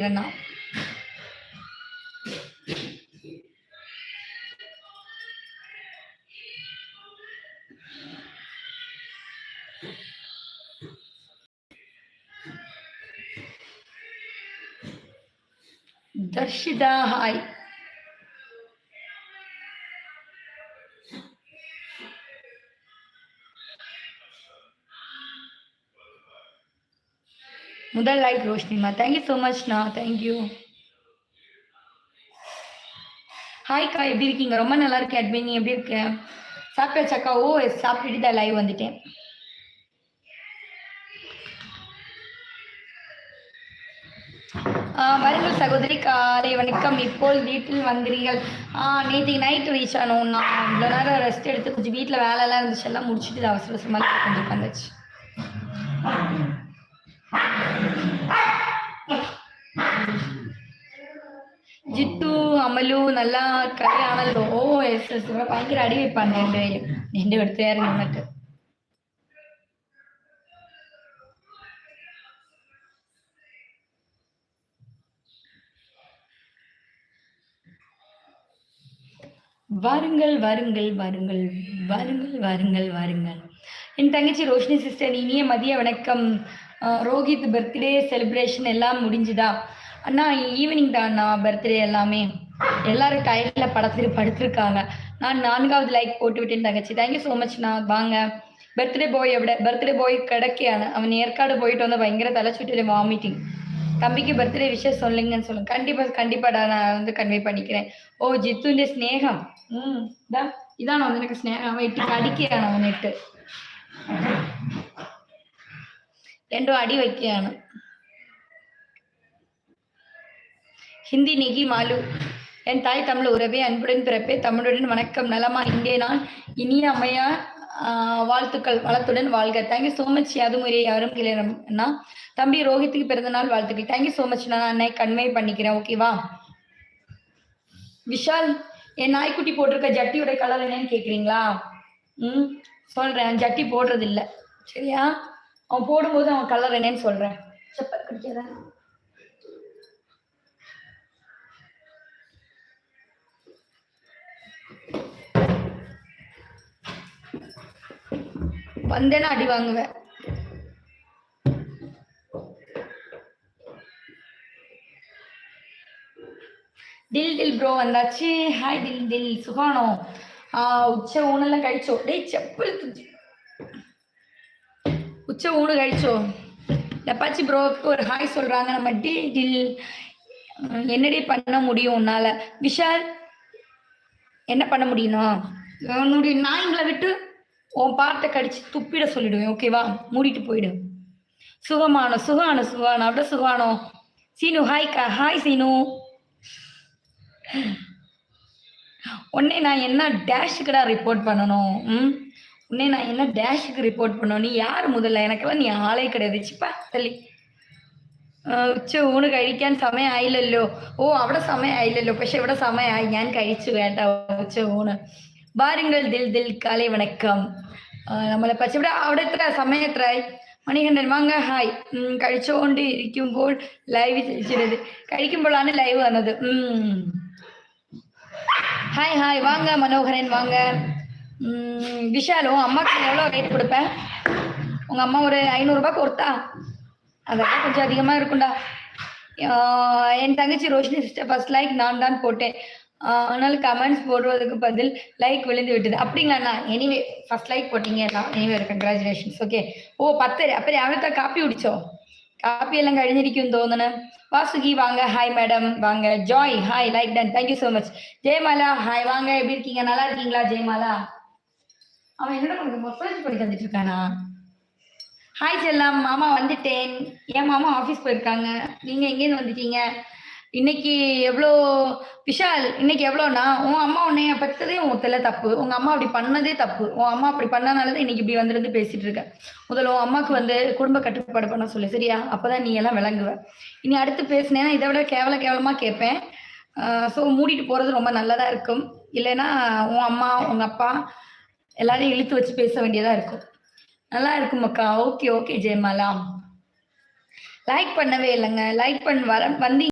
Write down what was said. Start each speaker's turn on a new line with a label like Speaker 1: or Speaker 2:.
Speaker 1: பண்ணிக்கிறேன்னா Dharshitha hi. முதல் like ரோஷினிமா, thank you so மச்ண்ணா, thank you. ஹாய்க்கா, எப்படி இருக்கீங்க? ரொம்ப நல்லா இருக்கேன். அட்மின், நீ எப்படி இருக்க? சாப்பிட்டாச்சாக்கா? ஓ சாப்பிட்டுட்டு தான் லைவ் வந்துட்டேன். வருங்கள் சகோதரி, காலை வணக்கம். இப்போ வீட்டில் வந்தீர்கள்? நேற்றுக்கு நைட்டு ரீச் ஆனோம். நான் இவ்வளோ நேரம் ரெஸ்ட் எடுத்து கொஞ்சம் வீட்டில் வேலைலாம் இருந்துச்சு, எல்லாம் முடிச்சுட்டு அவசர அவசரமாக கொஞ்சம் உட்காந்துச்சு. ஜித்து அமலு நல்லா கல்யாணம். ஓ எஸ் எஸ் பயங்கர அடி வைப்பாங்க ரெண்டு எடுத்து யாரு நின்னுட்டு. வாருங்கள் வாருங்கள் வாருங்கள் வாருங்கள் வாருங்கள் வாருங்கள். என் தங்கச்சி ரோஷினி சிஸ்டர், இனிய மதிய வணக்கம். ரோஹித் பர்த்டே செலிப்ரேஷன் எல்லாம் முடிஞ்சுதா? அண்ணா ஈவினிங் தான் அண்ணா பர்த்டே எல்லாமே. எல்லாரும் டயர்டில் படுத்திருக்காங்க. நான் 4வது லைக் போட்டு விட்டேன் தங்கச்சி. தேங்க்யூ ஸோ மச்ண்ணா. வாங்க. பர்த்டே பாய் கிடைக்கான அவன் ஏற்காடு போயிட்டு வந்தால் பயங்கர தலை சுட்டு வாமிட்டிங். தம்பிக்கு பர்த்டே விஷயம் சொல்லுங்கன்னு சொல்லுங்க. கண்டிப்பாடா நான் வந்து கன்வே பண்ணிக்கிறேன். ஓ ஜித்துண்ட ஸ்னேகம். இதான் வந்து எனக்கு ஸ்னேகம் இட்டு அடிக்கையான அவன் இட்டு 2 அடி வைக்கையான. ஹிந்தி நிகி மாலு. என் தாய் தமிழ் உறவே, அன்புடன் பிறப்பே, தமிழுடன் வணக்கம். நலமா? இங்கே நான் இனிய அம்மையா வாழ்த்துக்கள், வளத்துடன் வாழ்க. Thank you so much. அதுமுறை யாரும் கிளம்பா. தம்பி ரோஹித்துக்கு பிறந்தநாள் வாழ்த்துக்கள். Thank you so much. நான் அன்னை கன்வே பண்ணிக்கிறேன். ஓகேவா? விஷால், என் நாய்க்குட்டி போட்டிருக்க ஜட்டியோட கலர் என்னன்னு கேட்குறீங்களா? சொல்கிறேன். ஜட்டி போடுறது இல்லை சரியா? அவன் போடும்போது அவன் கலர் என்னன்னு சொல்கிறேன். செப்பல் கடிக்காத. வந்தேன்னா அடி வாங்குவேன். டில் ப்ரோ வந்தாச்சு. ஹாய் டில் சுகானோ. உச்ச ஊனெல்லாம் கழிச்சோ? டேய் செப்பல் உச்ச ஊனு கழிச்சோ? லப்பாச்சி ப்ரோக்கு ஒரு ஹாய் சொல்றாங்க. நம்ம டில் என்னடி பண்ண முடியும் உன்னால? விஷால், என்ன பண்ண முடியணும்? உன்னுடைய நாய்களை விட்டு உன் பாட்டை கடிச்சு துப்பிட சொல்லிடுவேன். ஓகேவா? மூடிட்டு போயிடு. சுகானோ அப்படியே சுகானோ. சீனு ஹாய்க்கா. ஹாய் சீனு. உடனே நான் என்ன டேஷுக்குடா ரிப்போர்ட் பண்ணணும்? உடனே நான் என்ன டேஷுக்கு ரிப்போர்ட் பண்ணணும்? நீ யார் முதல்ல? எனக்கெல்லாம் நீ ആളെ கிடையாது. ചിപ്പ തല്ലി. ഉച്ച ഊണ് കഴിക്കാൻ സമയമായില്ലല്ലോ. ഓ അവിടെ സമയമായില്ലല്ലോ, പക്ഷെ ഇവിടെ സമയമായി. ഞാൻ കഴിച്ചു കേട്ടോ ഉച്ച ഊണ്. വാരുங்கள் ദിൽ കാலை വണക്കം. നമ്മളെ പക്ഷെ അവിടെ എത്ര സമയം എത്രയായി? മണികണ്ഠൻ വാങ്ങ ഹായ്. കഴിച്ചുകൊണ്ട് ഇരിക്കുമ്പോൾ ലൈവ് ചെയ്തത്. കഴിക്കുമ്പോഴാണ് ലൈവ് വന്നത്. ஹாய் வாங்க மனோகரன் வாங்க. விஷாலும் அம்மாக்கு எவ்வளோ ரேட் கொடுப்பேன்? உங்கள் அம்மா ஒரு 500 ரூபாய்க்கு ஒருத்தா? அதெல்லாம் கொஞ்சம் அதிகமாக இருக்கும்டா. என் தங்கச்சி ரோஷினி சிஸ்டர் ஃபர்ஸ்ட் லைக் நான் தான் போட்டேன், அதனால கமெண்ட்ஸ் போடுறதுக்கு பதில் லைக் விழுந்து விட்டது. அப்படிங்களாண்ணா? எனிவே ஃபர்ஸ்ட் லைக் போட்டீங்கன்னா எனிவே കൺഗ്രാജുലേഷൻസ്. ഓക്കെ. ഓ 10. അപ്പം രാവിലത്തെ കാപ്പി കുടിച്ചോ? കാപ്പിയെല്ലാം കഴിഞ്ഞിരിക്കും തോന്നണ. வாசுகி வாங்க. ஹாய் மேடம் வாங்க. Joy hi, like done, thank you so much. Jayamala hi வாங்க. எப்படி இருக்கீங்க? நல்லா இருக்கீங்களா ஜெயமாலா? அவன் என்னோட கொஞ்சம் மொசேஜ் பண்ணி தந்துட்டு இருக்கானா? ஹாய் செல்லம். மாமா வந்துட்டேன். என் மாமா ஆஃபீஸ் போயிருக்காங்க. நீங்க எங்கேருந்து வந்துட்டீங்க? இன்னைக்கு எவ்வளோ விஷால்? இன்னைக்கு எவ்வளோண்ணா? உன் அம்மா உன்னைய பத்ததே உன் தெல்ல தப்பு. உங்க அம்மா அப்படி பண்ணதே தப்பு. உன் அம்மா அப்படி பண்ணனாலதான் இன்னைக்கு இப்படி வந்துருந்து பேசிட்டு இருக்க. முதல்ல உன் அம்மாவுக்கு வந்து குடும்ப கட்டுப்பாடு பண்ண சொல்லு சரியா? அப்பதான் நீ எல்லாம் விளங்குவ. இனி அடுத்து பேசினேன்னா இதை விட கேவலமா கேட்பேன். ஸோ மூடிட்டு போறது ரொம்ப நல்லதா இருக்கும். இல்லைன்னா உன் அம்மா உங்க அப்பா எல்லாரையும் இழுத்து வச்சு பேச வேண்டியதா இருக்கும். நல்லா இருக்கும் அக்கா. ஓகே ஜெயமாலா. லைக் பண்ணவே இல்லைங்க. லைக் பண்ண வந்தீங்க